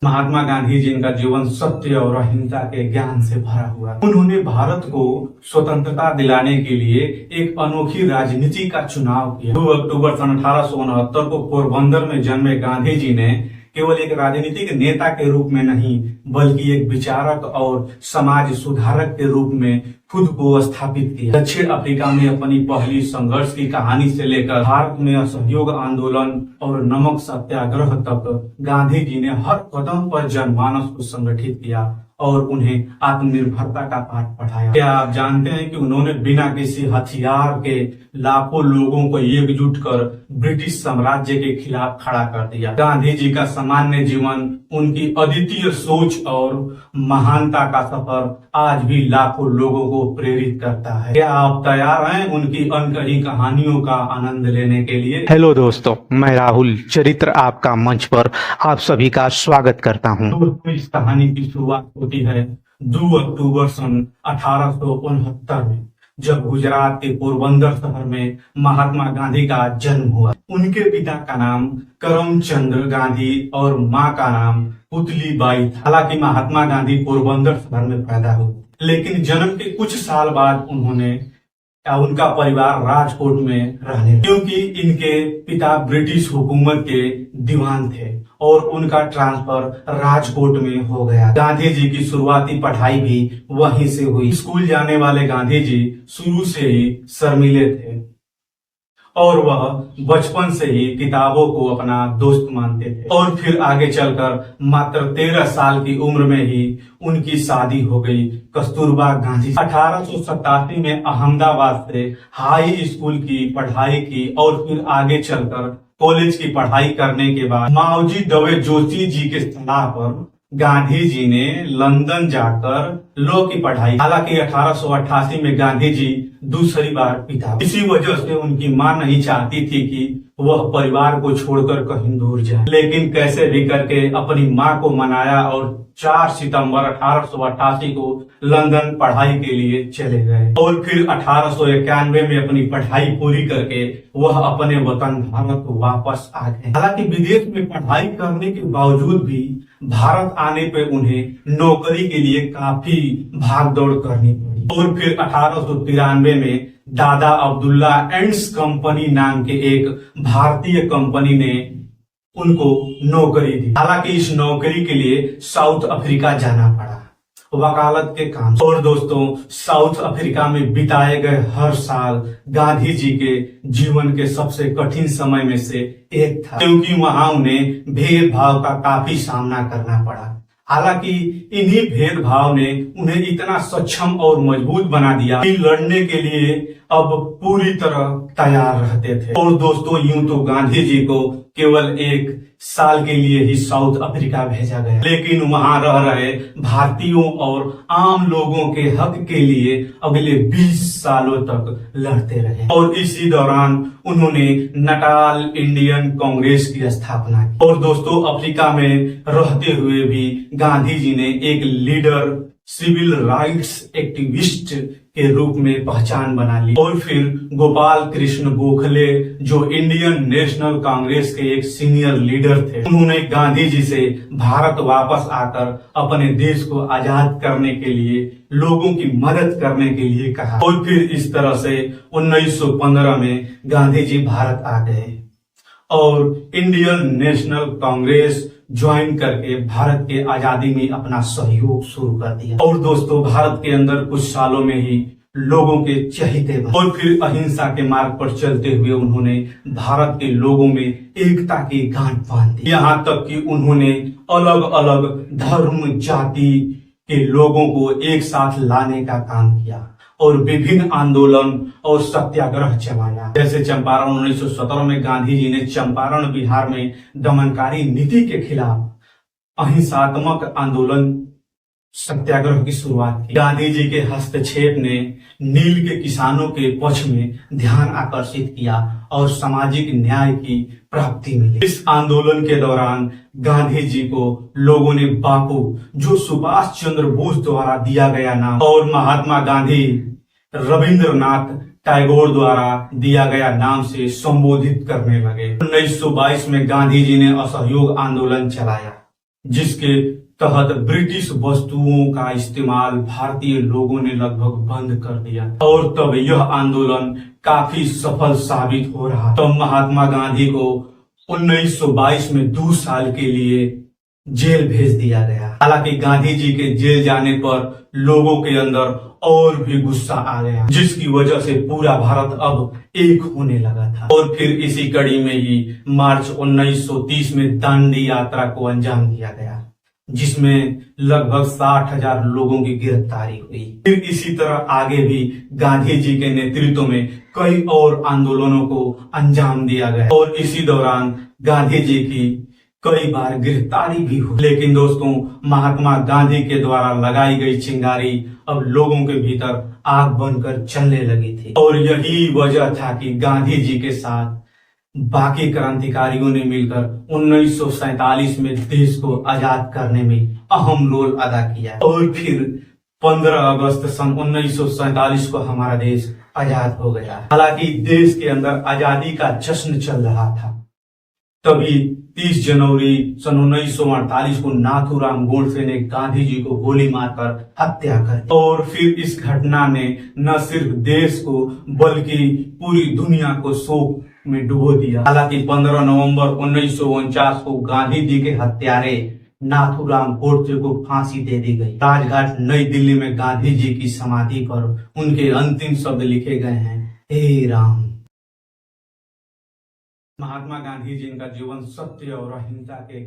महात्मा गांधी जी का जीवन सत्य और अहिंसा के ज्ञान से भरा हुआ। उन्होंने भारत को स्वतंत्रता दिलाने के लिए एक अनोखी राजनीति का चुनाव किया। 2 अक्टूबर सन 1869 को पोरबंदर में जन्मे गांधी जी ने केवल एक राजनीतिक नेता के रूप में नहीं बल्कि एक विचारक और समाज सुधारक के रूप में खुद को स्थापित किया। दक्षिण अफ्रीका में अपनी पहली संघर्ष की कहानी से लेकर भारत में असहयोग आंदोलन और नमक सत्याग्रह तक गांधी जी ने हर कदम पर जनमानस को संगठित किया और उन्हें आत्मनिर्भरता का पाठ पढ़ाया। क्या आप जानते हैं कि उन्होंने बिना किसी हथियार के लाखों लोगों को एकजुट कर ब्रिटिश साम्राज्य के खिलाफ खड़ा कर दिया। गांधी जी का सामान्य जीवन, उनकी अद्वितीय सोच और महानता का सफर आज भी लाखों लोगों को प्रेरित करता है। क्या आप तैयार हैं उनकी अनकही कहानियों का आनंद लेने के लिए? हेलो दोस्तों, मैं राहुल चरित्र आपका मंच पर आप सभी का स्वागत करता हूं। दोस्तों, इस कहानी की शुरुआत होती है 2 अक्टूबर सन 1869 में, जब गुजरात के पोरबंदर शहर में महात्मा गांधी का जन्म हुआ। उनके पिता का नाम करमचंद गांधी और मां का नाम पुतली बाई था। हालांकि महात्मा गांधी पोरबंदर शहर में पैदा हुए, लेकिन जन्म के कुछ साल बाद उनका परिवार राजकोट में रहने लगा, क्योंकि इनके पिता ब्रिटिश हुकूमत के दीवान थे और उनका ट्रांसफर राजकोट में हो गया। गांधी जी की शुरुआती पढ़ाई भी वहीं से हुई। स्कूल जाने वाले गांधी जी शुरू से ही शर्मीले थे और वह बचपन से ही किताबों को अपना दोस्त मानते थे। और फिर आगे चलकर मात्र 13 साल की उम्र में ही उनकी शादी हो गई कस्तूरबा गांधी। 1887 में अहमदाबाद से हाई स्कूल की पढ़ाई की और फिर आगे चलकर कॉलेज की पढ़ाई करने के बाद माओजी दवे जोशी जी के सलाह पर गांधी जी ने लंदन जाकर लॉ की पढ़ाई। हालांकि 1888 में गांधी जी दूसरी बार पिता। इसी वजह से उनकी मां नहीं चाहती थी कि वह परिवार को छोड़कर कहीं दूर जाए, लेकिन कैसे भी करके अपनी मां को मनाया और 4 सितंबर 1888 को लंदन पढ़ाई के लिए चले गए। और फिर 1891 में अपनी पढ़ाई पूरी करके वह अपने वतन भारत वापस आ गए। हालांकि विदेश में पढ़ाई करने के बावजूद भी भारत आने पर उन्हें नौकरी के लिए काफी भागदौड़ करनी पड़ी। और फिर 1893 में दादा अब्दुल्ला एंड्स कंपनी नाम के एक भारतीय कंपनी ने उनको नौकरी दी। हालांकि इस नौकरी के लिए साउथ अफ्रीका जाना पड़ा वकालत के काम। और दोस्तों, साउथ अफ्रीका में बिताए गए हर साल गांधी जी के जीवन के सबसे कठिन समय में से एक था, क्योंकि वहां उन्हें भेदभाव का काफी सामना करना पड़ा। हालांकि इन्हीं भेदभाव ने उन्हें इतना सक्षम और मजबूत बना दिया कि लड़ने के लिए अब पूरी तरह तैयार रहते थे। और दोस्तों, यूं तो गांधी जी को केवल 1 साल के लिए ही साउथ अफ्रीका भेजा गया, लेकिन वहां रह रहे भारतीयों और आम लोगों के हक के लिए अगले 20 सालों तक लड़ते रहे। और इसी दौरान उन्होंने नटाल इंडियन कांग्रेस की स्थापना की। और दोस्तों, अफ्रीका में रहते हुए भी गांधी जी ने एक लीडर, सिविल राइट्स एक्टिविस्ट के रूप में पहचान बना ली। और फिर गोपाल कृष्ण गोखले, जो इंडियन नेशनल कांग्रेस के एक सीनियर लीडर थे, उन्होंने गांधी जी से भारत वापस आकर अपने देश को आजाद करने के लिए, लोगों की मदद करने के लिए कहा। और फिर इस तरह से 1915 में गांधी जी भारत आ गए और इंडियन नेशनल कांग्रेस ज्वाइन करके भारत के आजादी में अपना सहयोग शुरू कर दिया। और दोस्तों, भारत के अंदर कुछ सालों में ही लोगों के चहेते बने। और फिर अहिंसा के मार्ग पर चलते हुए उन्होंने भारत के लोगों में एकता की गांठ बांध दी। यहाँ तक कि उन्होंने अलग अलग धर्म जाति के लोगों को एक साथ लाने का काम किया और विभिन्न आंदोलन और सत्याग्रह चलाया। जैसे चंपारण 1917 में गांधी जी ने चंपारण बिहार में दमनकारी नीति के खिलाफ अहिंसात्मक आंदोलन सत्याग्रह की शुरुआत की। गांधी जी के हस्तक्षेप ने नील के किसानों के पक्ष में ध्यान आकर्षित किया और सामाजिक न्याय की प्राप्ति मिली। इस आंदोलन के दौरान गांधी जी को लोगों ने बापू, जो सुभाष चंद्र बोस द्वारा दिया गया नाम, और महात्मा गांधी रविंद्रनाथ टैगोर द्वारा दिया गया नाम से संबोधित करने लगे। 1922 में गांधी जी ने असहयोग आंदोलन चलाया, जिसके तहत ब्रिटिश वस्तुओं का इस्तेमाल भारतीय लोगों ने लगभग बंद कर दिया और तब यह आंदोलन काफी सफल साबित हो रहा। तब महात्मा गांधी को 1922 में 2 साल के लिए जेल भेज दिया गया। हालांकि गांधी जी के जेल जाने पर लोगों के अंदर और भी गुस्सा आ गया, जिसकी वजह से पूरा भारत अब एक होने लगा था। और फिर इसी कड़ी में ही मार्च 1930 में दांडी यात्रा को अंजाम दिया गया, जिसमें लगभग 60,000 लोगों की गिरफ्तारी हुई। फिर इसी तरह आगे भी गांधी जी के नेतृत्व में कई और आंदोलनों को अंजाम दिया गया और इसी दौरान गांधी जी की कई बार गिरफ्तारी भी हुई। लेकिन दोस्तों, महात्मा गांधी के द्वारा लगाई गई चिंगारी अब लोगों के भीतर आग बनकर चलने लगी थी और यही वजह था कि गांधी जी के साथ बाकी क्रांतिकारियों ने मिलकर 1947 में देश को आजाद करने में अहम रोल अदा किया और फिर 15 अगस्त सन 1947 को हमारा देश आजाद हो गया। हालांकि देश के अंदर आजादी का जश्न चल रहा था, तभी 30 जनवरी सन 1948 को नाथूराम गोडसे ने गांधी जी को गोली मारकर हत्या कर दी और फिर इस घटना ने न सिर्फ देश को बल्कि पूरी दुनिया को शोक में डुबो दिया। हालांकि 15 नवंबर 1949 को गांधी जी के हत्यारे नाथूराम गोडसे को फांसी दे दी गई। राजघाट नई दिल्ली में गांधी जी की समाधि पर उनके अंतिम शब्द लिखे गए हैं, हे राम। महात्मा गांधी जी का जीवन सत्य और अहिंसा के